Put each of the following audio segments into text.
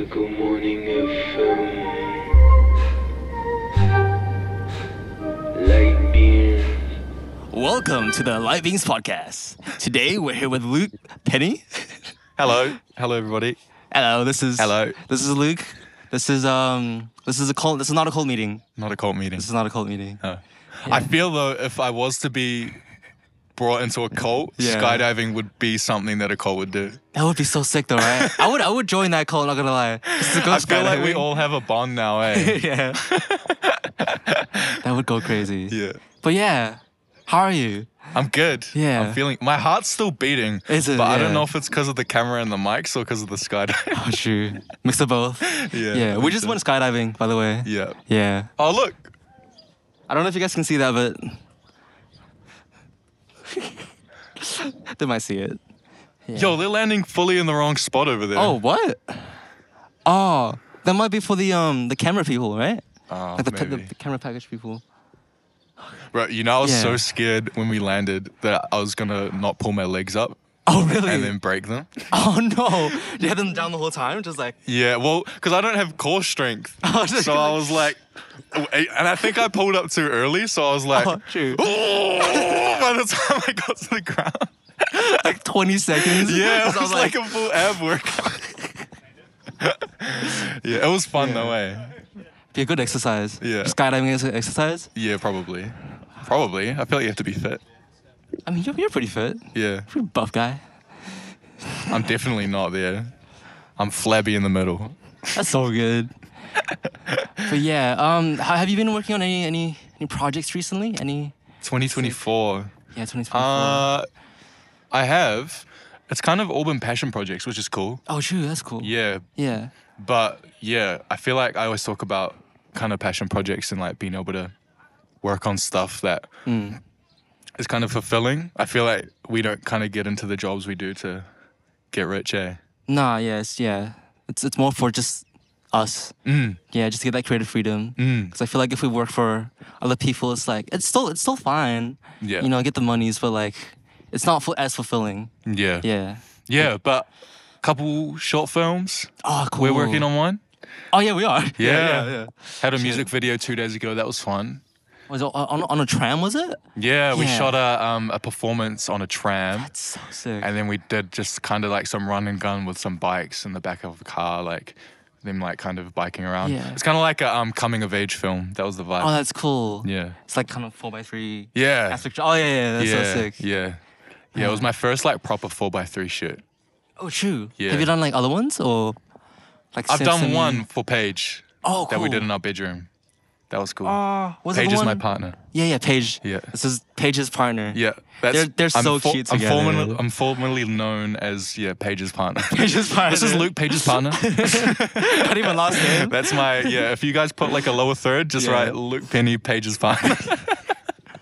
Mystical Morning FM. Light beam. Welcome to the Light Beings podcast. Today we're here with Luke, Penny. Hello everybody. Hello, this is Hello. This is Luke. This is a cult. This is not a cult meeting. Not a cult meeting. This is not a cult meeting. No. I feel though if I was to be brought into a cult, skydiving would be something that a cult would do. That would be so sick, though, right? I would join that cult. Not gonna lie. Just to go I feel like we skydiving. all have a bond now, eh? Yeah. That would go crazy. Yeah. But yeah, how are you? I'm good. Yeah. I'm feeling my heart's still beating. Is it? But I don't Yeah. know if it's because of the camera and the mics or because of the skydiving. Oh, true. Mix of both. Yeah. Yeah. We just went skydiving, by the way. Yeah. Yeah. Oh look. I don't know if you guys can see that, but they might see it. Yeah. Yo, they're landing fully in the wrong spot over there. Oh, what? Oh, that might be for the camera people, right? Oh, Like the maybe. camera package people. Right, you know, I was Yeah. so scared when we landed that I was gonna not pull my legs up Oh, really? and then break them. Oh no! You had them down the whole time, just like. Yeah, well, because I don't have core strength. Oh, just So I was like, and I think I pulled up too early, so I was like, Oh, true. by the time I got to the ground. Like 20 seconds. Yeah, it So I was like a full ab workout. Yeah, it was fun though, eh? be a good exercise. Yeah. Skydiving is an exercise. Yeah, probably. Probably. I feel like you have to be fit. I mean, you're pretty fit. Yeah, Pretty buff guy. I'm definitely not there. I'm flabby in the middle. That's so good. But yeah, have you been working on any projects recently? Any? 2024. Yeah, 2024. I have. It's kind of all been passion projects, which is cool. Oh, true. That's cool. Yeah, Yeah. but yeah, I feel like I always talk about kind of passion projects and like being able to work on stuff that is kind of fulfilling. I feel like we don't kind of get into the jobs we do to get rich, eh? Nah. Yes. Yeah. It's more for just us. Yeah, just to get that creative freedom. Because I feel like if we work for other people, it's like it's still fine. Yeah. You know, get the monies, but like it's not as fulfilling. Yeah. Yeah. Yeah, but a couple short films. Oh, cool. We're working on one. Oh yeah, we are. Yeah. Had a music video 2 days ago. That was fun. Was it on a tram? Was it? Yeah, we Yeah. shot a performance on a tram. That's so sick. And then we did just kind of like some run and gun with some bikes in the back of the car, like them like kind of biking around. Yeah. It's kind of like a coming of age film. That was the vibe. Oh, that's cool. Yeah. It's like kind of 4x3 Yeah. aspect. Oh yeah, that's so sick. Yeah. Yeah, it was my first like proper 4x3 shoot. Oh, true. Yeah. Have you done like other ones or like? I've done semi- one for Paige Oh, cool. that we did in our bedroom. That was cool. Was it Paige the is one? my partner. Yeah, Paige. Yeah. This is Paige's partner. Yeah. They're so cute together. I'm formally known as Paige's partner. Paige's partner. This is Luke, Paige's partner. Not even last name. That's my, if you guys put like a lower third, just Yeah. write Luke Penny, Paige's partner.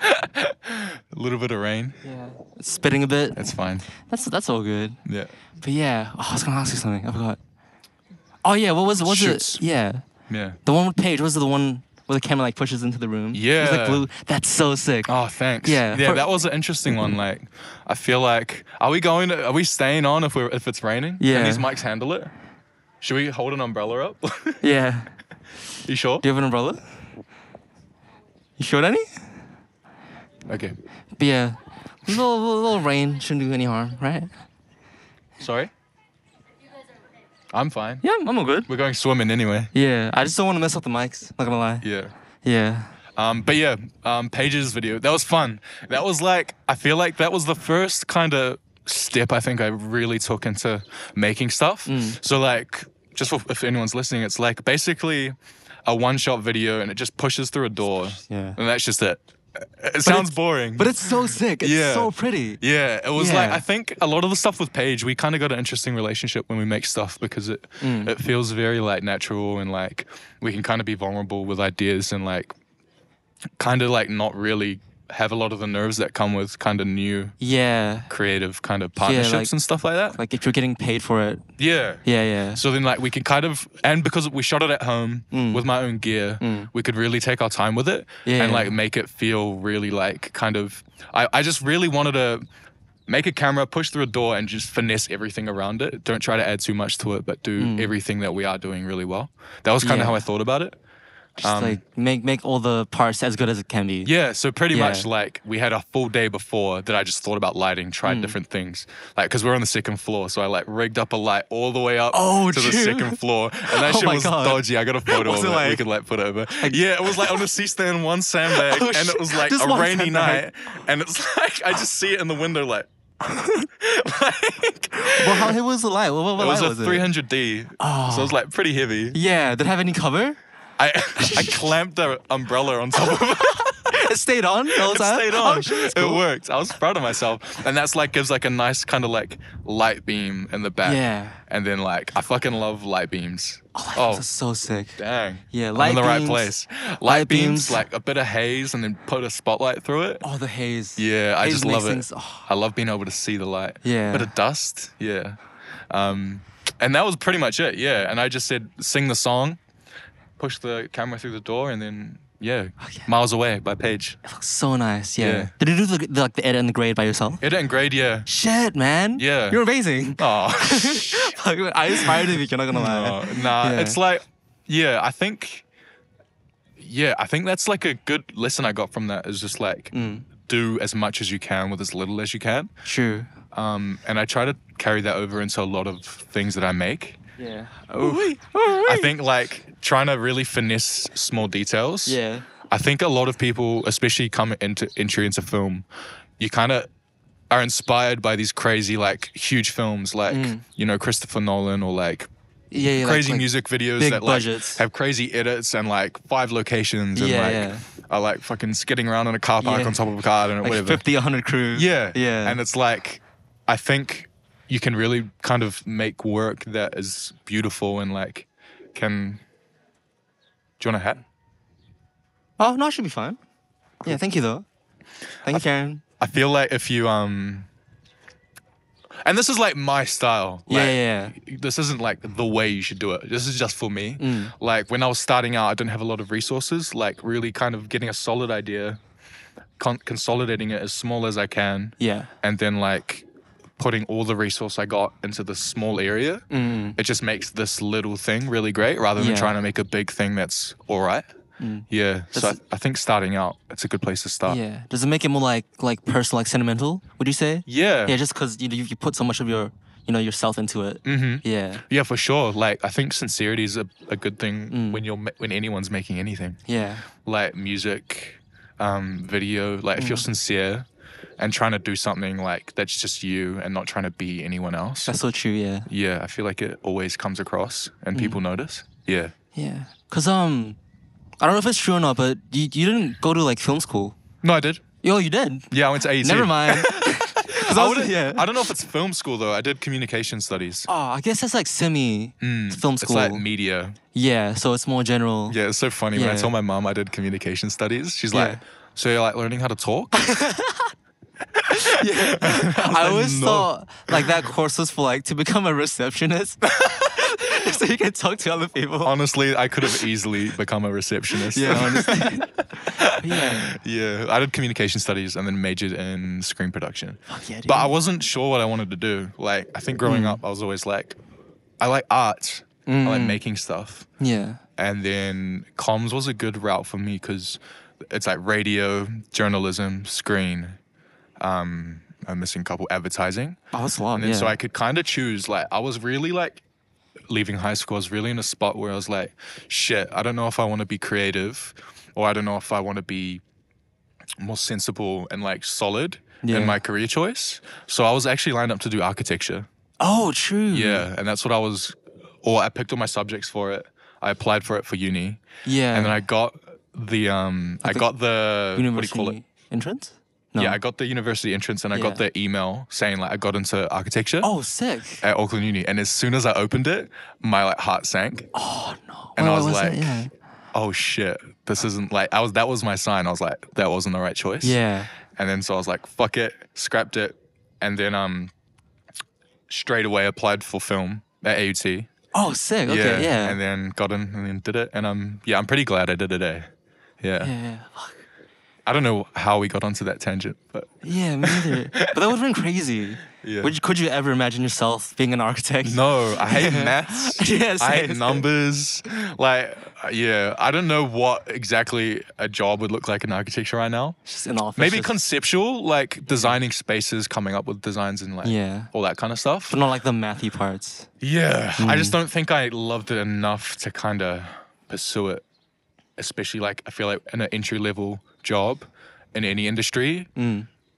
A little bit of rain. Yeah. Spitting a bit. That's fine. That's all good. Yeah. But yeah, I was gonna ask you something. I forgot. Oh yeah, what was Shoots. it? Yeah, Yeah. the one with Paige. Was it the one where the camera like pushes into the room? It's Yeah. like blue. That's so sick. Oh, thanks. Yeah, Yeah, for- that was an interesting one. Like, I feel like, are we staying on if it's raining? Yeah. Can these mics handle it? Should we hold an umbrella up? Yeah. You sure? Do you have an umbrella? You showed any? Okay. But yeah, little rain shouldn't do any harm, right? Sorry? I'm fine. Yeah, I'm all good. We're going swimming anyway. Yeah, I just don't want to mess up the mics. Not gonna lie. Yeah. Yeah. But yeah, Paige's video, that was fun. That was like, I feel like that was the first kind of step I think I really took into making stuff. So like, just for, if anyone's listening, it's like basically a one-shot video and it just pushes through a door. Yeah. And that's just it. It sounds boring. But it's so sick. It's Yeah. so pretty. yeah, it was like, Yeah. I think a lot of the stuff with Paige, we kind of got an interesting relationship when we make stuff because it feels very like natural and like we can kind of be vulnerable with ideas and like kind of like not really have a lot of the nerves that come with kind of new Yeah. creative kind of partnerships like- and stuff like that. Like if you're getting paid for it. Yeah. Yeah, yeah. So then like we can kind of, and because we shot it at home with my own gear, we could really take our time with it Yeah. and like make it feel really like kind of, I just really wanted to make a camera, push through a door, and just finesse everything around it. Don't try to add too much to it, but do everything that we are doing really well. That was kind of how I thought about it. Just like make all the parts as good as it can be. Yeah, so pretty much like we had a full day before that I just thought about lighting, tried different things. Like, because we're on the second floor, so I like rigged up a light all the way up to the second floor. And that shit was dodgy. I got a photo of it. We could like put it over. Yeah, it was like on a C-stand, one sandbag, and it was like just a rainy night. And it's like, I just see it in the window like, well, how heavy was the light? What it was light a 300D. Oh. So it was like pretty heavy. Yeah, did it have any cover? I clamped the umbrella on top of it. It stayed on the whole time? It stayed on. Oh, shit, that's cool. It worked. I was proud of myself. And that's like, gives like a nice kind of like light beam in the back. Yeah. And then like, I fucking love light beams. Oh, that's so sick. Dang. Yeah, I'm in the right place. Light beams, like a bit of haze and then put a spotlight through it. Oh, the haze. Yeah, I just love it. Things, I love being able to see the light. Yeah. Bit of dust. Yeah. And that was pretty much it. Yeah. And I just said, sing the song, push the camera through the door, and then Miles Away by Paige. It looks so nice. Yeah. Did you do the edit and the grade by yourself? Edit and grade, yeah. Shit, man. Yeah. You're amazing. Oh. I aspired to be. You're not gonna lie. Nah. It's like, I think that's like a good lesson I got from that is just like do as much as you can with as little as you can. True. And I try to carry that over into a lot of things that I make. Yeah. I think like trying to really finesse small details. Yeah. I think a lot of people, especially coming into entry into film, you kind of are inspired by these crazy like huge films like Christopher Nolan or like crazy like music videos that like have crazy edits and like 5 locations and are like fucking skidding around in a car park on top of a car and like whatever. 50, 100 crews. Yeah. And it's like, I think you can really kind of make work that is beautiful and like can... Do you want a hat? Oh, no, I should be fine. Yeah, thank you though. Thank you, Karen. I feel like if you... And this is like my style. Like, this isn't like the way you should do it. This is just for me. Like when I was starting out, I didn't have a lot of resources. Like really kind of getting a solid idea, consolidating it as small as I can. Yeah. And then like... putting all the resource I got into this small area, it just makes this little thing really great rather than trying to make a big thing that's all right. Yeah, so I think starting out, it's a good place to start. Yeah. Does it make it more like personal, like sentimental, would you say? Yeah. Yeah, just because you put so much of your, yourself into it. Yeah. Yeah, for sure. Like, I think sincerity is a good thing when anyone's making anything. Yeah. Like music, video, like if you're sincere, and trying to do something like that's just you and not trying to be anyone else. That's so true, yeah. Yeah, I feel like it always comes across and people notice. Yeah. Yeah. Because, I don't know if it's true or not, but you didn't go to like film school. No, I did. Oh, you did? Yeah, I went to AET. Never mind. I don't know if it's film school though. I did communication studies. Oh, I guess that's like film school. It's like media. Yeah, so it's more general. Yeah, it's so funny. When I told my mom I did communication studies, she's like, so you're like learning how to talk? I always thought like that course was for like to become a receptionist. So you can talk to other people. Honestly, I could have easily become a receptionist. Yeah, honestly. Yeah, I did communication studies and then majored in screen production. Fuck yeah, dude. But I wasn't sure what I wanted to do. Like, I think growing up, I was always like, I like art. I like making stuff. Yeah. And then comms was a good route for me because it's like radio, journalism, screen. I'm missing a couple advertising. Oh, that's a lot, and then, so I could kind of choose. Like, I was really like, leaving high school, I was really in a spot where I was like, shit, I don't know if I want to be creative or I don't know if I want to be more sensible and like solid in my career choice. So I was actually lined up to do architecture. Oh, true. Yeah, and that's what I picked all my subjects for it. I applied for it for uni. Yeah. And then I got the, what do you call it? Entrance? No. Yeah, I got the university entrance and I got the email saying like I got into architecture. Oh, sick. At Auckland Uni. And as soon as I opened it, my like heart sank. Oh, no. And I was like, oh shit, this isn't like, that was my sign. I was like, that wasn't the right choice. Yeah. And then so I was like, fuck it, scrapped it. And then straight away applied for film at AUT. Oh, sick. Okay, yeah. And then got in and then did it. And I'm pretty glad I did it, eh? Yeah. Yeah. Fuck. I don't know how we got onto that tangent, but Yeah, me neither. But that would have been crazy. yeah. Could you ever imagine yourself being an architect? No, I hate maths. Yeah, I hate same. numbers. Like, yeah, I don't know what exactly a job would look like in architecture right now. Just in office. Maybe just- conceptual, like designing spaces, coming up with designs and like Yeah. all that kind of stuff. But not like the mathy parts. Yeah, I just don't think I loved it enough to kind of pursue it. Especially like I feel like in an entry level job in any industry,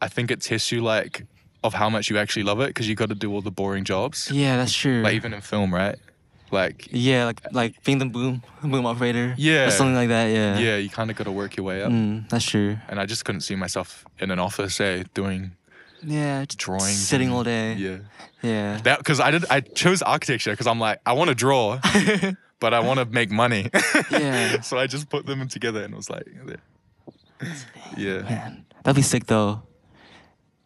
I think it tests you like of how much you actually love it because you got to do all the boring jobs. Yeah, that's true. Like even in film, right? Like yeah, like being the boom operator. Yeah. Or something like that. Yeah. yeah, you kind of got to work your way up. That's true. And I just couldn't see myself in an office, doing Yeah. Just drawings, Sitting and- all day. Yeah, Yeah. that because I chose architecture because I'm like I want to draw, but I want to make money. Yeah. So I just put them together and was like, yeah, Man, that'd be sick though.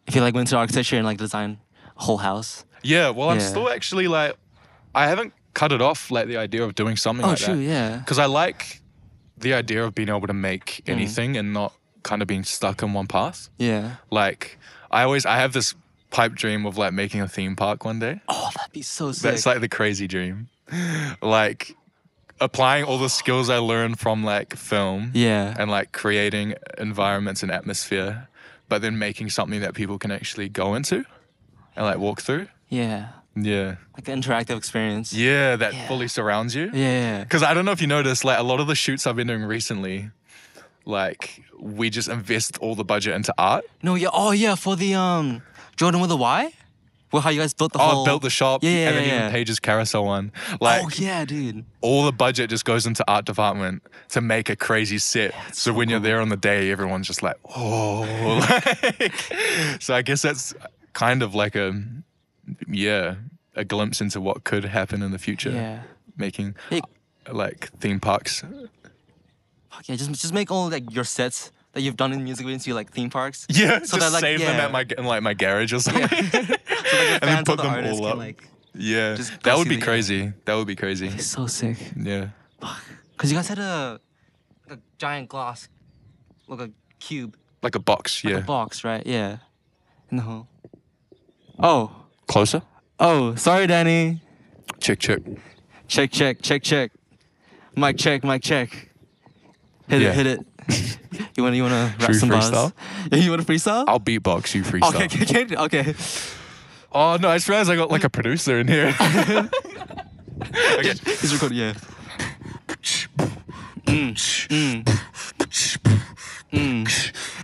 If you like went to architecture and like design a whole house. yeah. Well, I'm Yeah. still actually like I haven't cut it off like the idea of doing something Oh, like true. that Yeah. because I like the idea of being able to make anything and not kind of being stuck in one path. Yeah. Like I have this pipe dream of like making a theme park one day. Oh, that'd be so sick. That's like the crazy dream. Like applying all the skills I learned from like film Yeah. and like creating environments and atmosphere, but then making something that people can actually go into and like walk through. Yeah. Yeah. Like the interactive experience. Yeah, that Yeah. fully surrounds you. Yeah. Because I don't know if you noticed, like a lot of the shoots I've been doing recently, like we just invest all the budget into art. No, yeah. Oh, yeah. For the Jordan with a Y? Well, how you guys built the Oh, whole. built the shop, Yeah, and then yeah, even yeah. Paige's carousel one. Like, Oh yeah, dude. all the budget just goes into art department to make a crazy set. So when you're there on the day, everyone's just like, oh. Like, so I guess that's kind of like a glimpse into what could happen in the future. Yeah. Making Hey. like theme parks. Fuck yeah, just make all like your sets that you've done in music videos into like theme parks. Yeah, So just that, like, save them yeah. at my garage or something. So like the And then fans put of the them artists all can up. like. Yeah, Just go that would see be the- crazy. That would be crazy. It's so sick. Yeah. Cause you guys had a giant glass, like a cube, Like a box, like yeah. a box, right? Yeah. In the hole. Oh. Closer? Oh, sorry, Danny. Check. Check, check, check, check. Mic check, mic check. Hit Yeah. it, hit it. You wanna rap we some bars? freestyle? Yeah, you wanna freestyle? I'll beatbox, you freestyle. Okay. Oh no, I just realized I got like a producer in here. Okay. He's recording, yeah.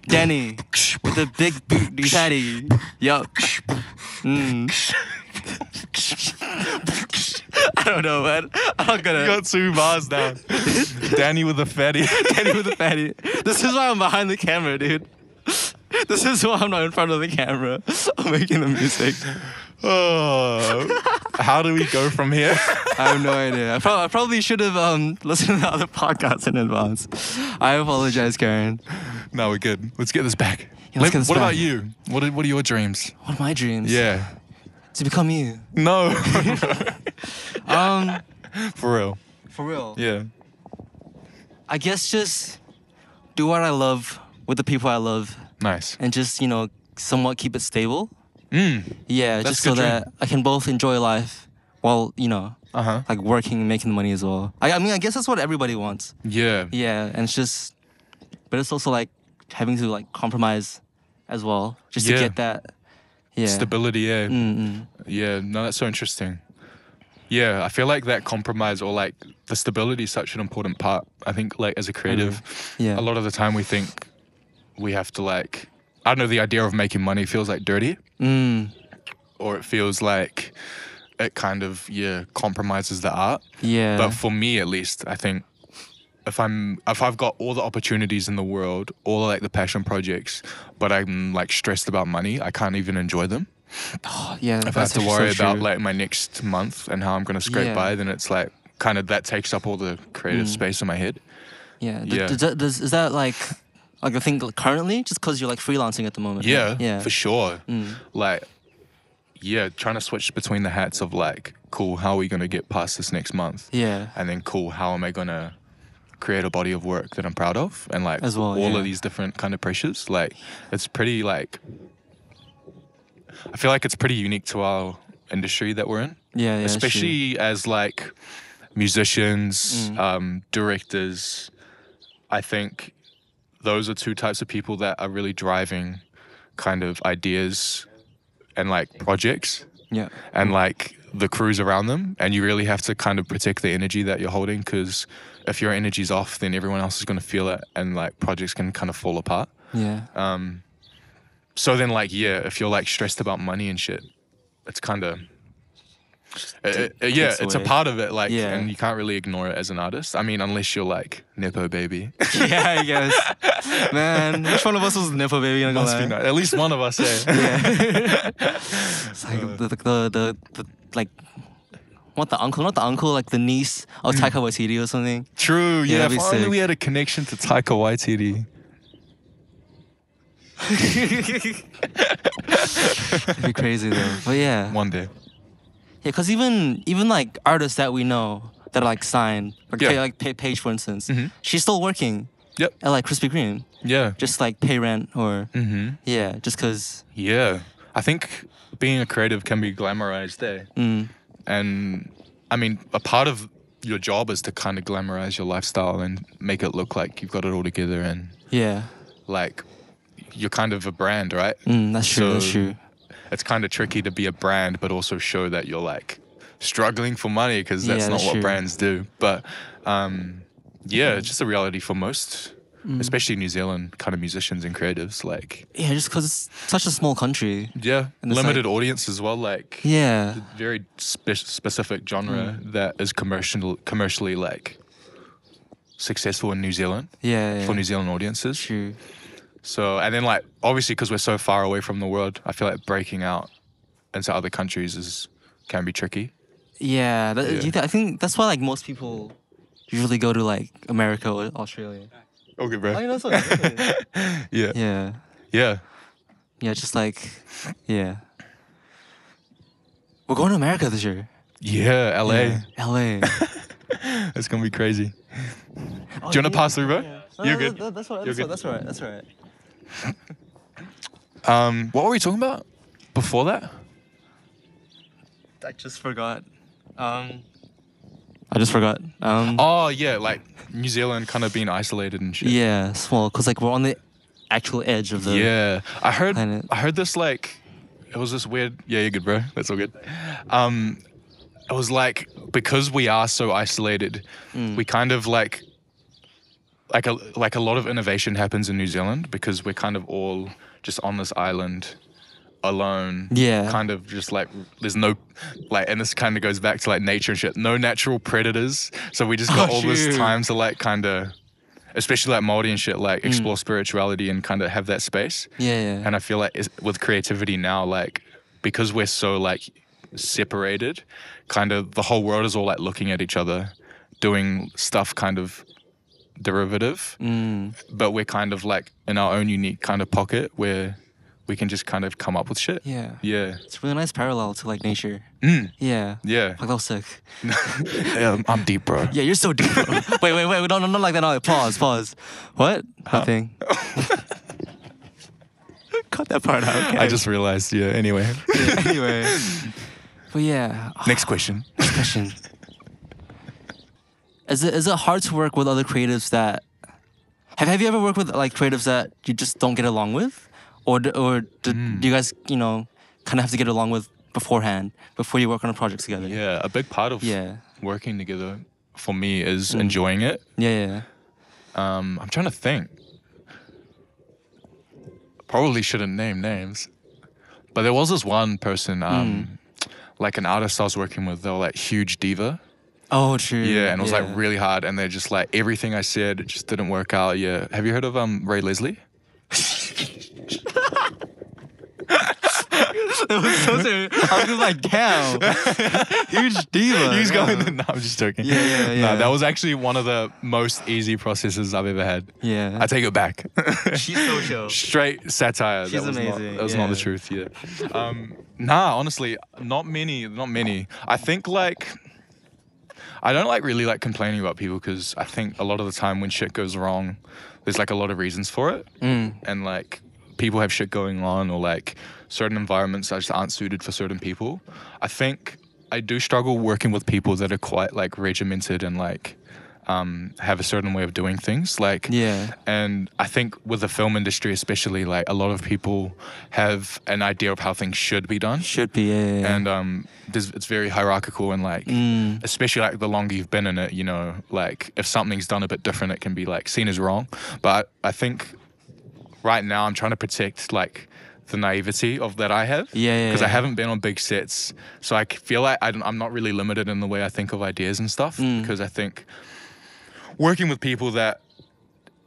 Danny, with the big booty fatty. Yup. I don't know, man. I'm gonna. You got 2 bars now. Danny with the fatty. Danny with the fatty. This is why I'm behind the camera, dude. This is why I'm not in front of the camera. I'm making the music. Oh, how do we go from here? I have no idea. I probably should have listened to the other podcasts in advance. I apologize, Karen. No, we're good. Let's get this back. Yeah, let's get this what back. about you? What are your dreams? What are my dreams? Yeah. To become you. No. For real. For real. Yeah. I guess just do what I love with the people I love Nice. and just, somewhat keep it stable. Mm. Yeah, That's just a so good dream. that I can both enjoy life while, Uh-huh. like working and making money as well. I mean, I guess that's what everybody wants. Yeah. Yeah, and it's just, but it's also like having to like compromise as well just to Yeah. get that. Yeah. Stability, yeah. Mm-mm. Yeah, no, that's so interesting. Yeah, I feel like that compromise or like the stability is such an important part. I think like as a creative, Yeah. a lot of the time we think we have to like, I don't know, the idea of making money feels like dirty or it feels like it kind of, compromises the art. Yeah. But for me at least, I think if I've got all the opportunities in the world, all like the passion projects, but I'm like stressed about money, I can't even enjoy them. yeah. If I have to worry about like my next month and how I'm gonna scrape Yeah. by, then it's like kind of that takes up all the creative space in my head. Yeah. Yeah. Is that like a thing currently? Just because you're like freelancing at the moment? right? Yeah, Yeah. for sure. Like, trying to switch between the hats of like, cool, how are we gonna get past this next month? Yeah. And then cool, how am I gonna create a body of work that I'm proud of, and like As well, all yeah. of these different kind of pressures, like it's pretty like I feel like it's pretty unique to our industry that we're in. Yeah, yeah. Especially as like musicians, directors. I think those are two types of people that are really driving kind of ideas and like projects Yeah. and like the crews around them, and you really have to kind of protect the energy that you're holding, because if your energy's off, then everyone else is going to feel it, and like projects can kind of fall apart. Yeah. So then like, yeah, if you're like stressed about money and shit, it's kind of yeah, it's a away. part of it, like, Yeah. and you can't really ignore it as an artist. I mean, unless you're like Nepo baby. Yeah, I guess. Man, which one of us was Nepo baby? I'm not Must gonna be lie. nice. At least one of us, yeah. Yeah. It's like the like what the uncle, not the uncle, like the niece of Taika Waititi or something. True, yeah. that'd If be only sick. we had a connection to Taika Waititi. It'd be crazy though. But yeah. One day. Yeah, cause even like artists that we know that are like signed, like Yeah. Paige for instance, Mhm. she's still working Yep. at like Krispy Kreme, Yeah. just like pay rent or Mm-hmm. yeah, just cause. Yeah. I think being a creative can be glamorized there. And I mean, a part of your job is to kind of glamorize your lifestyle and make it look like you've got it all together, and Yeah. like you're kind of a brand, right? That's true. That's So- true. It's kind of tricky to be a brand but also show that you're like struggling for money, because that's Yeah, not that's what true. brands do. But yeah, it's just a reality for most, especially New Zealand kind of musicians and creatives. Like, Yeah, just cause it's such a small country. yeah, And it's limited like- audience as well. Like, Yeah. very specific genre that is commercially like successful in New Zealand Yeah. for New Zealand audiences. True. So, and then like obviously because we're so far away from the world, I feel like breaking out into other countries can be tricky. Yeah, Yeah. I think that's why like most people usually go to like America or Australia. Okay, bro. Oh, you know, that's what Yeah. yeah, Yeah. yeah, just like yeah. We're going to America this year. Yeah, LA. Yeah. LA. It's gonna be crazy. Do you wanna pass through, bro? You're good. That's all right. You're good. That's all right. That's all right. What were we talking about before that? I just forgot. I just forgot. Oh yeah, like New Zealand kind of being isolated and shit. Yeah, small, cause like we're on the actual edge of the. Yeah. I heard planet. this like it was this weird. Yeah, you're good, bro. That's all good. It was like, because we are so isolated, we kind of like a lot of innovation happens in New Zealand because we're kind of all just on this island alone. Yeah. Kind of just like there's no like, and this kind of goes back to like nature and shit. No natural predators, so we just got all this shoot. time to like kind of, especially like Māori and shit, like explore spirituality and kind of have that space. Yeah. And I feel like with creativity now, like because we're so like separated, kind of the whole world is all like looking at each other, doing stuff kind of derivative, but we're kind of like in our own unique kind of pocket where we can just kind of come up with shit. Yeah. Yeah. It's a really nice parallel to like nature. Yeah. Yeah. Like that was sick. Yeah, I'm deep, bro. Yeah, you're so deep. Bro. wait, no, not like that. No, pause. What? Nothing. Cut that part out. Okay. I just realized. Yeah. Anyway. Yeah, anyway. But yeah. Next question. Next question. Is it hard to work with other creatives that have you ever worked with like creatives that you just don't get along with, or do you guys kind of have to get along with beforehand before you work on a project together? Yeah. A big part of working together for me is enjoying it. Yeah. I'm trying to think. Probably shouldn't name names, but there was this one person, like an artist I was working with. They were like huge diva. Oh, true. Yeah, and it was like really hard, and they're just like everything I said, it just didn't work out. Yeah, have you heard of Ray Leslie? It was so serious. I was just like, damn, huge diva. He's yeah. going. No, I'm just joking. Yeah. No, that was actually one of the most easy processes I've ever had. Yeah. I take it back. She's so chill. Straight satire. She's that was amazing, That was not the yeah. truth. Yeah. Nah, honestly, not many. I think like, I don't like really like complaining about people because I think a lot of the time when shit goes wrong, there's like a lot of reasons for it. And like people have shit going on or like certain environments that just aren't suited for certain people. I think I do struggle working with people that are quite like regimented and like have a certain way of doing things. Like, and I think with the film industry especially, like a lot of people have an idea of how things should be done. And it's very hierarchical and like, especially like the longer you've been in it, you know, like if something's done a bit different, it can be like seen as wrong. But I think right now I'm trying to protect like the naivety of that I have, because I haven't been on big sets, so I feel like I'm not really limited in the way I think of ideas and stuff, because I think working with people that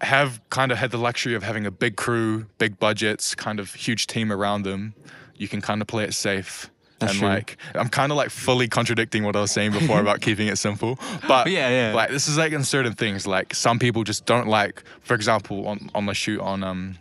have kind of had the luxury of having a big crew, big budgets, kind of huge team around them, you can kind of play it safe. That's true. Like I'm kind of like fully contradicting what I was saying before about keeping it simple, but like this is like in certain things, like some people just don't like, for example, on the shoot on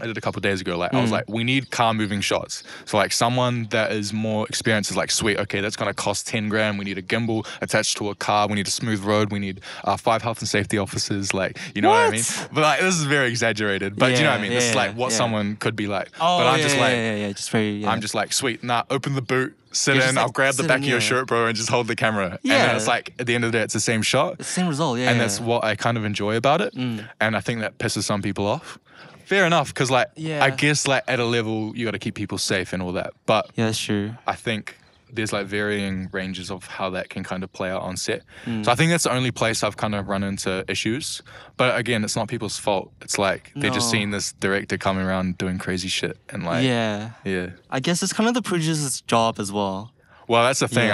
I did a couple of days ago, like I was like, we need car moving shots. So like someone that is more experienced is like, sweet, okay, that's gonna cost 10 grand. We need a gimbal attached to a car. We need a smooth road. We need 5 health and safety officers. Like, you know what I mean? But like, this is very exaggerated. But do you know what I mean? This is like what someone could be like. Oh, but I'm just like, just very. I'm just like, sweet, nah, open the boot. Sit in, I'll grab the back of your shirt, bro, and just hold the camera. And then it's like, at the end of the day, it's the same shot. The same result, And that's what I kind of enjoy about it. And I think that pisses some people off. Fair enough, because like, I guess like at a level, you got to keep people safe and all that. But that's true. I think there's like varying ranges of how that can kind of play out on set. So I think that's the only place I've kind of run into issues. But again, it's not people's fault. It's like they're just seeing this director coming around doing crazy shit and like I guess it's kind of the producer's job as well. Well, that's the thing.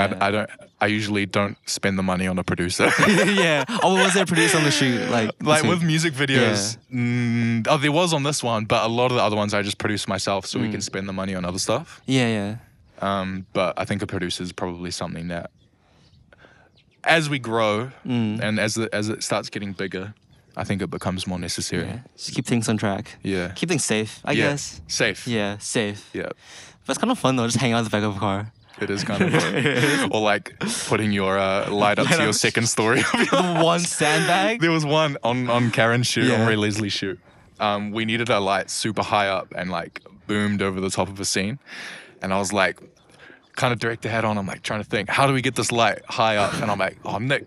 I usually don't spend the money on a producer. Oh, was there a producer on the shoot? Like with music videos. There was on this one, but a lot of the other ones I just produce myself so we can spend the money on other stuff. But I think a producer is probably something that, as we grow and as it starts getting bigger, I think it becomes more necessary. Just keep things on track. Keep things safe, I guess. Safe. Safe. Yeah. But it's kind of fun though, just hanging out in the back of a car. It is kind of fun. Or like putting your light up to your second story. The one sandbag? There was one on Karen's shoot, on Ray Leslie's shoot. We needed a light super high up and like boomed over the top of a scene. And I was like, kind of director hat on, I'm like trying to think, how do we get this light high up? And I'm like, oh, Nick,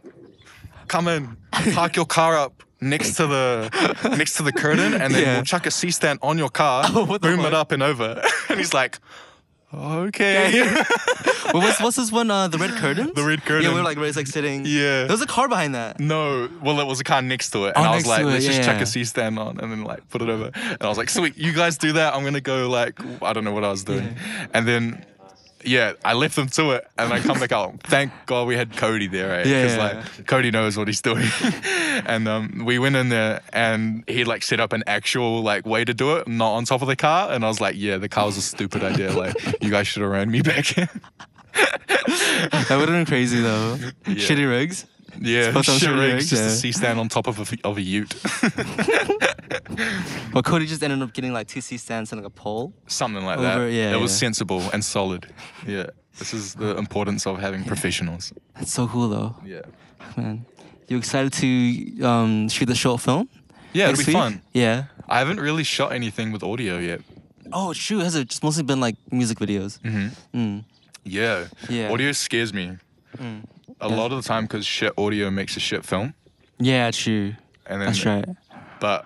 come in, park your car up next to the curtain, and then we'll chuck a C-stand on your car, boom it up and over. And he's like, okay. What's this one? The red curtain? The red curtain. Yeah, we were like, like sitting. Yeah. There was a car behind that. No. Well, it was a car next to it. And I was like, let's just chuck a C-stand on and then like put it over. And I was like, sweet, you guys do that. I'm going to go like, I don't know what I was doing. And then, I left them to it and I come back out. Thank God we had Cody there, right? Because like Cody knows what he's doing. And we went in there and he like set up an actual like way to do it, not on top of the car. And I was like, the car was a stupid idea. Like, you guys should have ran me back in. That would have been crazy though. Shitty rigs. Yeah, shit rigs, just a C-stand on top of a ute. Well, Cody just ended up getting like 2 C-stands and like a pole. Something like that. It was sensible and solid. Yeah, this is the importance of having professionals. That's so cool though. Yeah. Man, you excited to shoot the short film? Yeah, it'll be fun. Yeah. I haven't really shot anything with audio yet. Oh, shoot. Has it just mostly been like music videos? Yeah. Audio scares me. A lot of the time because shit audio makes a shit film. Yeah, true. And then, that's right. But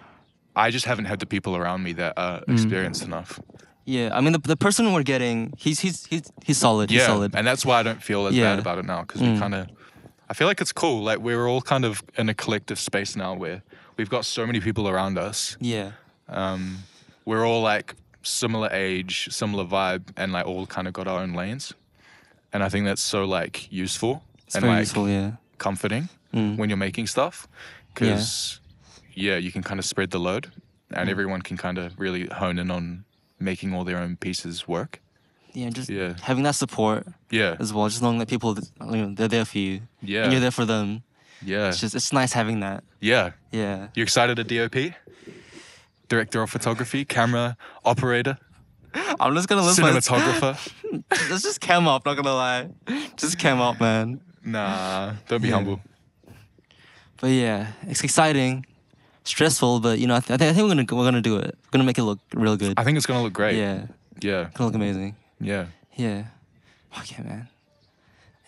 I just haven't had the people around me that are experienced enough. Yeah, I mean the person we're getting, he's solid. He's solid. And that's why I don't feel as bad about it now, because we kind of, I feel like it's cool. Like we're all kind of in a collective space now where we've got so many people around us. Yeah. We're all like similar age, similar vibe, and like all kind of got our own lanes. And I think that's so like useful. It's very useful, comforting when you're making stuff, because you can kind of spread the load and everyone can kind of really hone in on making all their own pieces work. Yeah, just having that support as well, just knowing that people, they're there for you and you're there for them. It's nice having that. You excited to DOP? Director of photography, camera operator? I'm just gonna listen. Cinematographer. Let's just cam up, not gonna lie. Just cam up, man. Nah, don't be Yeah. humble. But yeah, it's exciting, stressful, but you know, I think we're gonna do it. We're gonna make it look real good. I think it's gonna look great. Yeah, Yeah. gonna look amazing. Yeah. Yeah. Okay, man.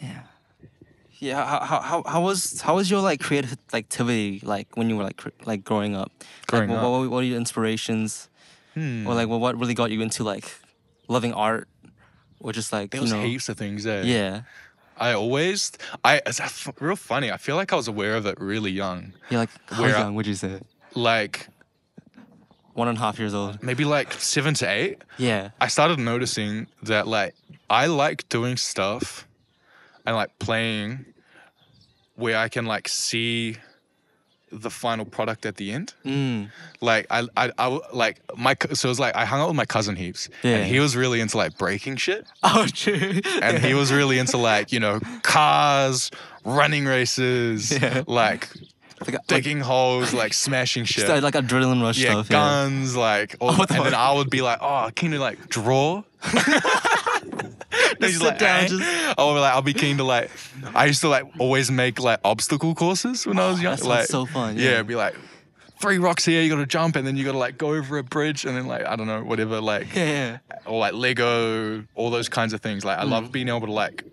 Yeah. Yeah. How was your like creative activity like when you were like growing up? Growing like, up? What are your inspirations? Or like what really got you into like loving art, or just like There you was know? heaps of things there. Yeah. It's real funny. I feel like I was aware of it really young. Yeah. Like how Where I- young would you say? Like 1.5 years old. maybe like 7 to 8. Yeah. I started noticing that like I like doing stuff and like playing where I can like see the final product at the end. Like I like so it was like I hung out with my cousin heaps, Yeah. and he was really into like breaking shit, Oh, true. and he was really into like, you know, cars, running races, Yeah. like digging holes, like smashing shit. Just, like adrenaline rush Yeah, stuff. guns, like, all, what the and then fuck? I would be like, oh, keen to like draw. He's sit like, down, "Eh?" just- I'll be keen to like. I used to like always make like obstacle courses when I was young. that sounds Like so fun, Yeah, yeah. it'd be like 3 rocks here, you gotta jump, and then you gotta like go over a bridge, and then like I don't know, whatever, like Yeah. or like Lego, all those kinds of things. Like I love being able to like.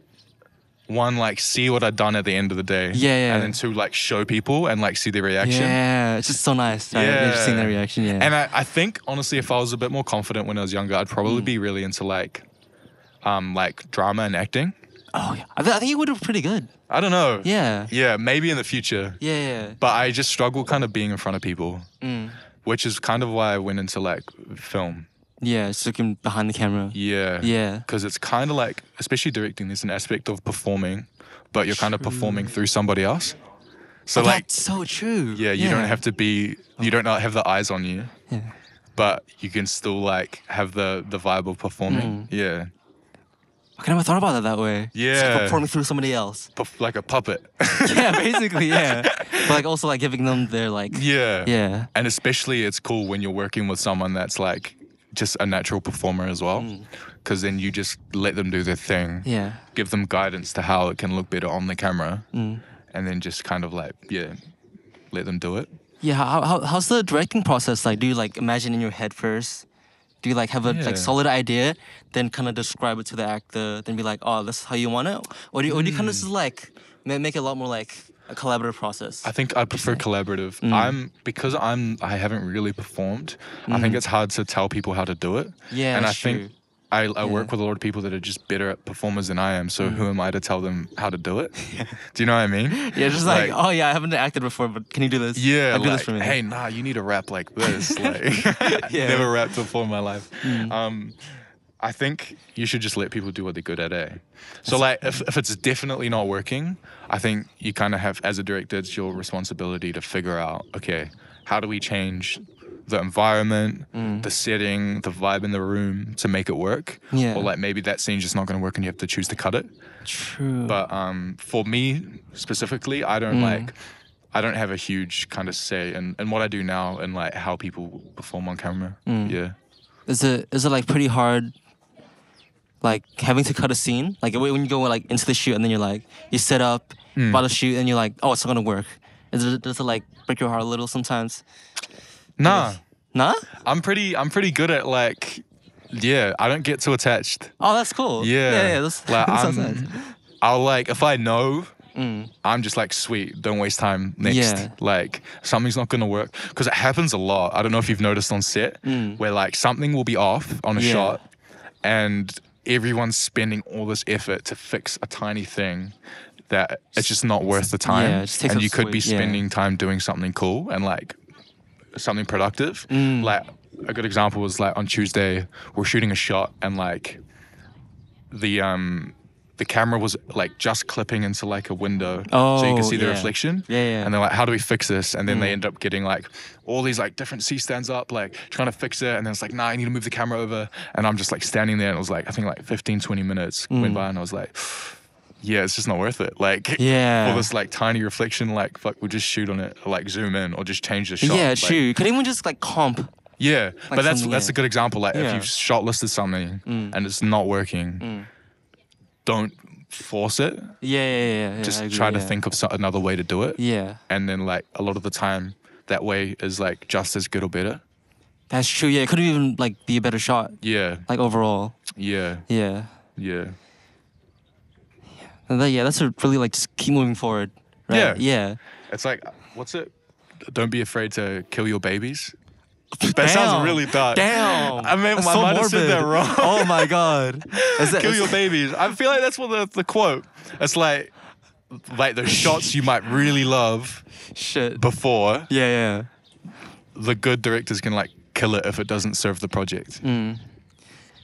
One, like see what I'd done at the end of the day. Yeah, yeah. And then 2, like show people and like see their reaction. Yeah, it's just so nice. Right? Yeah. Just seeing their reaction. Yeah. And I think honestly, if I was a bit more confident when I was younger, I'd probably be really into like drama and acting. oh yeah, I think you would have pretty good. I don't know. Yeah. Yeah, maybe in the future. Yeah. But I just struggle kind of being in front of people, which is kind of why I went into like film. Yeah. Just looking behind the camera. Yeah. Yeah. Because it's kind of like, especially directing, there's an aspect of performing, but you're kind of performing through somebody else. So like, That's so true. yeah, you don't have to be, you don't not have the eyes on you, Yeah. but you can still like have the vibe of performing. Yeah. I never thought about it that way. Yeah. Just performing through somebody else. Like a puppet. Yeah, basically, yeah. But like also like giving them their like. Yeah. Yeah. And especially it's cool when you're working with someone that's like just a natural performer as well. Because then you just let them do their thing. Yeah. Give them guidance to how it can look better on the camera. And then just kind of like, yeah, let them do it. Yeah. How's the directing process like? Do you like imagine in your head first? Do you like have a Yeah. like solid idea, then kind of describe it to the actor, then be like, oh, this is how you want it, or do you kind of just like make it a lot more like a collaborative process? I think I prefer collaborative. I haven't really performed. I think it's hard to tell people how to do it. Yeah, and I that's think true. I work with a lot of people that are just better at performers than I am. So who am I to tell them how to do it? Do you know what I mean? Yeah, just like, oh yeah, I haven't acted before, but can you do this? Yeah, like, do like, this for me. hey, nah, you need to rap like this. Like, Yeah. never rapped before in my life. I think you should just let people do what they're good at, eh? So like, if it's definitely not working, I think you kind of have, as a director, it's your responsibility to figure out, okay, how do we change the environment, the setting, the vibe in the room to make it work? Yeah. Or like maybe that scene's just not going to work and you have to choose to cut it. True. But for me specifically, I don't have a huge kind of say in what I do now and like how people perform on camera. Yeah. Is it like pretty hard, like having to cut a scene? Like when you go like into the shoot and then you're like you set up, about to shoot and you're like, oh, it's not gonna work. Does it like break your heart a little sometimes? Nah. Nah? I'm pretty good at like, yeah, I don't get too attached. Oh, that's cool. Yeah. That's, Like, that sounds nice. I'll like, if I know, I'm just like, sweet, don't waste time. Next. Yeah. Like, something's not gonna work. Because it happens a lot. I don't know if you've noticed on set, where like something will be off on a Yeah. shot and everyone's spending all this effort to fix a tiny thing that it's just not worth the time. Yeah, it just takes and up you could be space, yeah. spending time doing something cool and like something productive. Like a good example was like on Tuesday we're shooting a shot and like the camera was like just clipping into like a window so you can see the yeah. reflection. Yeah. And they're like, how do we fix this? And then they end up getting like all these like different C-stands up, like trying to fix it. And then it's like, nah, I need to move the camera over. And I'm just like standing there and it was like, I think like 15, 20 minutes went by and I was like, yeah, it's just not worth it. Like, Yeah. for this like tiny reflection, like, fuck, we'll just shoot on it, or like zoom in, or just change the shot. Yeah, Like, true. You could even just like comp. Yeah, but that's something, that's yeah. a good example. Like, Yeah. if you've shot listed something and it's not working, don't force it. Yeah. Just I agree, try to yeah. think of another way to do it. Yeah, And then like a lot of the time, that way is like just as good or better. that's true. Yeah, it could even like be a better shot. Yeah, Like overall. yeah, Yeah. yeah. And that's a really like just keep moving forward. Right? Yeah. It's like, what's it? Don't be afraid to kill your babies. That sounds really dark. Damn. I mean, That's I so might have said that morbid. wrong. Oh my god. Kill your babies. I feel like that's what the quote. It's like the shots you might really love Shit. before Yeah. the good directors can like kill it if it doesn't serve the project.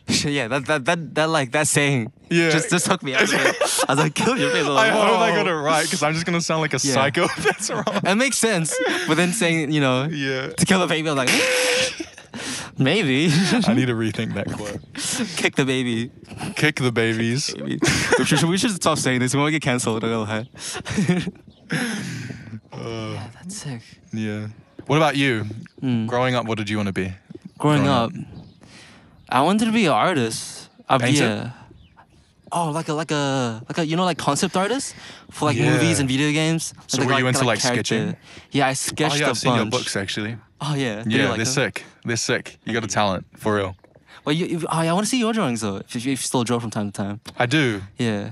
Shit, yeah, that like that saying. Yeah. Just took me out of it. I was like, kill your baby. I hope I got it Whoa. right because I'm just gonna sound like a Yeah. psycho if that's wrong. It makes sense. But then saying, Yeah. to kill the baby, I'm like, maybe. I need to rethink that quote. Kick the baby. Kick the babies. Maybe. we should stop saying this. We won't get cancelled. Yeah, that's sick. Yeah. What about you? Growing up, what did you want to be? Growing up, I wanted to be an artist. Painter? Yeah. Oh, like a concept artist for like Yeah. movies and video games. So were you into, like, character. sketching? Yeah, I sketched I've a seen bunch. your books actually. Oh yeah. Did you Yeah, like they're them? sick. They're sick. You got a talent for real. Well, I want to see your drawings though. If you still draw from time to time. I do. Yeah.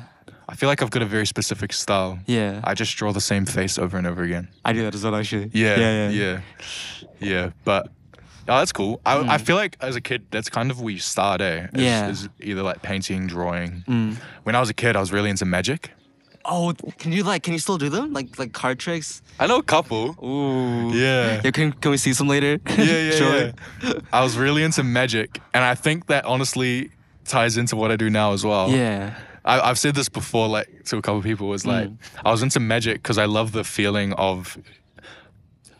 I feel like I've got a very specific style. Yeah. I just draw the same face over and over again. I do that as well actually. Yeah. But that's cool. I feel like as a kid, that's kind of where you start, eh? Is either like painting, drawing. When I was a kid, I was really into magic. Oh, can you still do them? Like card tricks? I know a couple. Ooh. Yeah. Can we see some later? Yeah. Sure. I was really into magic, and I think that honestly ties into what I do now as well. Yeah. I've said this before, like to a couple of people. Was like I was into magic because I love the feeling of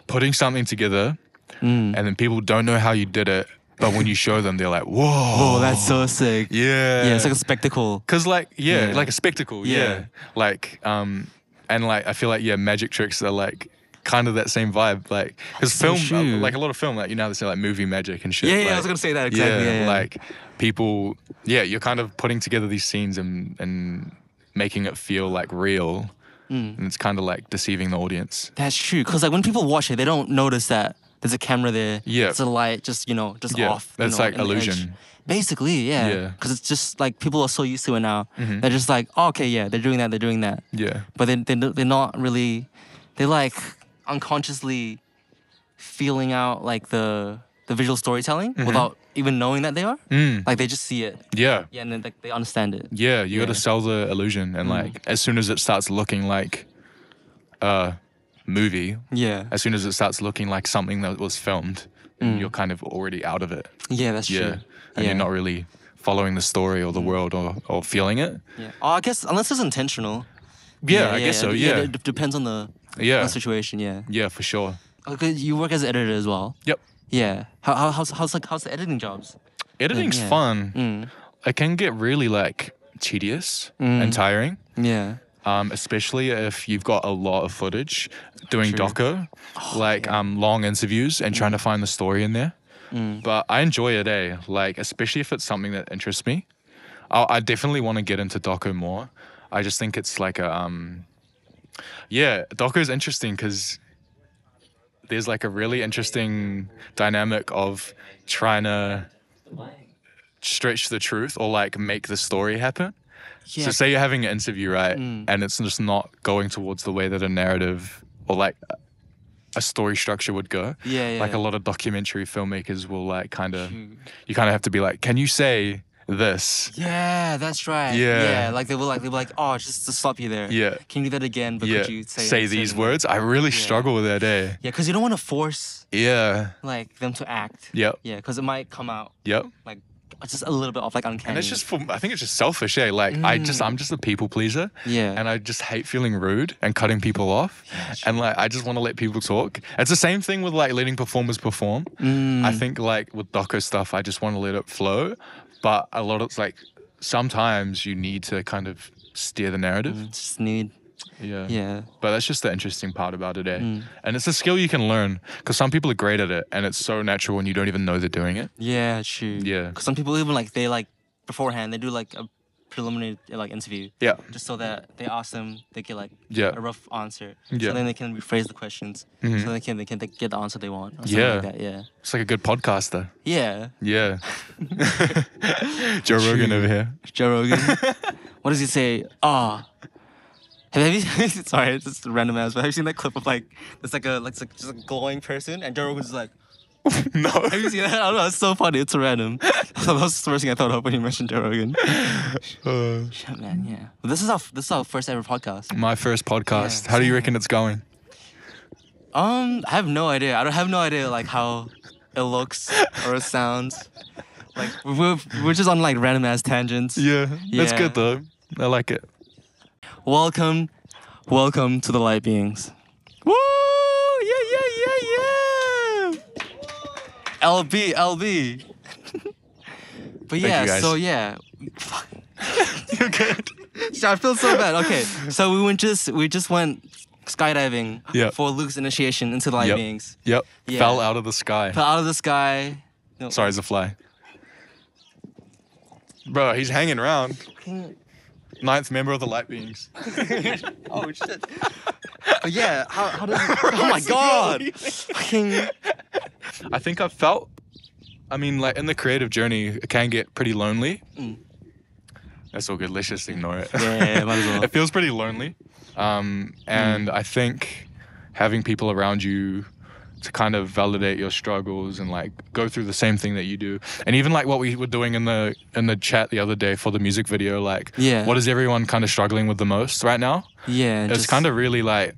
putting something together, and then people don't know how you did it, but when you show them, they're like, "Whoa, Oh, that's so sick. yeah, Yeah, it's like a spectacle. Cause like Yeah. like a spectacle, Yeah. like and like I feel like magic tricks are like kind of that same vibe, like because So film, true. like a lot of film, like they say like movie magic and shit. Yeah, like, I was gonna say that exactly. Yeah. like people, you're kind of putting together these scenes and making it feel like real, and it's kind of like deceiving the audience. That's true. Cause like when people watch it, they don't notice that there's a camera there. Yeah. There's a light, just Yeah, off. that's like in the edge. illusion. Basically, yeah. Yeah. Cause it's just like people are so used to it now. They're just like, oh, okay, yeah, they're doing that. Yeah, But they're not really. They're like unconsciously feeling out like the visual storytelling without even knowing that they are. Like they just see it. yeah. Yeah, and then like, they understand it. Yeah, you got to Yeah. sell the illusion, and like as soon as it starts looking like a movie, Yeah. as soon as it starts looking like something that was filmed, you're kind of already out of it. Yeah, that's Yeah, true. and you're not really following the story or the world or feeling it. Yeah. Oh, I guess unless it's intentional. Yeah, I guess so. Yeah, It depends on the situation. Yeah. yeah, for sure. Okay, you work as an editor as well. Yep. Yeah. How's the editing jobs? Editing's Yeah. fun. It can get really like tedious and tiring. Yeah. Especially if you've got a lot of footage doing True. doco, long interviews and trying to find the story in there. But I enjoy it, like especially if it's something that interests me. I definitely want to get into doco more. I just think it's like a doco is interesting because there's like a really interesting dynamic of trying to stretch the truth or like make the story happen. Yeah. So say you're having an interview, right? And it's just not going towards the way that a narrative or like a story structure would go. Yeah. Like a lot of documentary filmmakers will like kind of, you kind of have to be like, can you say this? Yeah, that's right. Yeah. Like they were like, oh, just to stop you there. Yeah. Can you do that again? But could you say these certain- words. I really struggle with that, Yeah, because you don't want to force Yeah. like them to act. Yep. Yeah, because it might come out Yep. like just a little bit off, like uncanny. And it's just I think it's just selfish, Like I'm just a people pleaser. Yeah. And I just hate feeling rude and cutting people off. And like I just want to let people talk. It's the same thing with like letting performers perform. I think like with doco stuff, I just want to let it flow. But a lot of it's like sometimes you need to kind of steer the narrative. just need. Yeah. But that's just the interesting part about it, And it's a skill you can learn because some people are great at it and it's so natural and you don't even know they're doing it. Yeah, true. Yeah. Because some people even like they like beforehand they do like a preliminary like interview. Yeah. Just so that they ask them, they get like Yeah. a rough answer. Yeah. So then they can rephrase the questions. Mhm. So they can get the answer they want. Or something Yeah. Like that. Yeah. It's like a good podcaster. Yeah. Yeah. Joe Rogan over here. Joe Rogan. What does he say? Ah. Have you sorry, it's just random ass, but have you seen that clip of like it's like just a glowing person and Joe Rogan's like No. have you seen that? I don't know, it's so funny, it's so random. That was the first thing I thought of when you mentioned Joe Rogan. Shit man, yeah. But this is our first ever podcast. My first podcast. Yeah, How do you same. reckon it's going? I have no idea. I don't have no idea like how it looks or it sounds. Like we're just on like random ass tangents. Yeah. That's Yeah. good though. I like it. Welcome to the Light Beings. Woo! Yeah. LB. But yeah, you guys. so yeah. You're good. I feel so bad. Okay, so we just went skydiving Yeah. for Luke's initiation into the Light Yep. Beings. Yep. Yeah. Fell out of the sky. Fell out of the sky. No. Sorry, it's a fly. Bro, he's hanging around. 9th member of the Light Beings. Oh shit. But yeah, how does oh my god. Fucking I think I've felt, I mean, like in the creative journey, it can get pretty lonely. That's all good. Let's just ignore it. Yeah, might as well. It feels pretty lonely. And I think having people around you to kind of validate your struggles and like go through the same thing that you do, and even like what we were doing in the chat the other day for the music video, like Yeah. what is everyone kind of struggling with the most right now? Yeah. It's kind of really like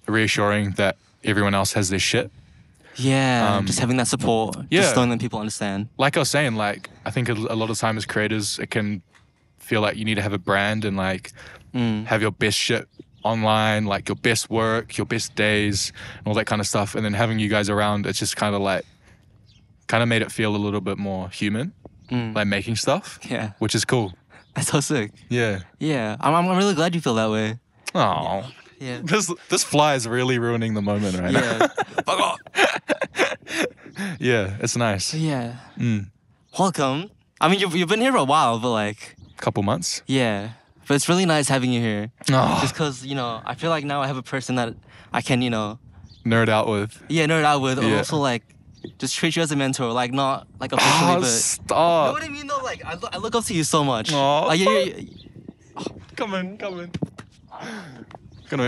reassuring that everyone else has their shit. Yeah, just having that support. yeah. Just knowing that people understand. Like I was saying, like I think a lot of time as creators, it can feel like you need to have a brand and like have your best shit online, like your best work, your best days, and all that kind of stuff. And then having you guys around, it's just kind of made it feel a little bit more human, like making stuff. Yeah. Which is cool. That's so sick. Yeah. Yeah. I'm really glad you feel that way. Oh. Yeah. This fly is really ruining the moment right now. Yeah. Fuck off. Yeah, it's nice. Yeah. Welcome. I mean, you've been here for a while, but like, Couple months. yeah. But it's really nice having you here. Oh, Just because, I feel like now I have a person that I can, nerd out with. nerd out with, or Yeah. also like, just treat you as a mentor, like not like officially, Oh, but. You know stop. what I mean though? Like, I look up to you so much. Aw, Like, Come in. Gonna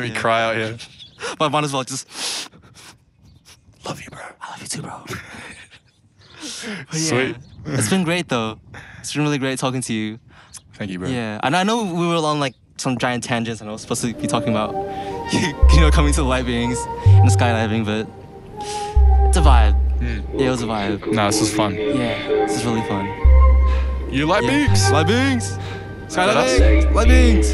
make me cry out here. but might as well just. Love you, bro. I love you too, bro. But yeah, Sweet. it's been great though. It's been really great talking to you. Thank you, bro. Yeah, and I know we were on like some giant tangents, and I was supposed to be talking about, coming to the Light Beings and the skydiving, but it's a vibe. Yeah, it was a vibe. Nah, this is fun. Yeah, this is really fun. You like Yeah. beaks? Light Beings, That us? skydiving, Light Beings.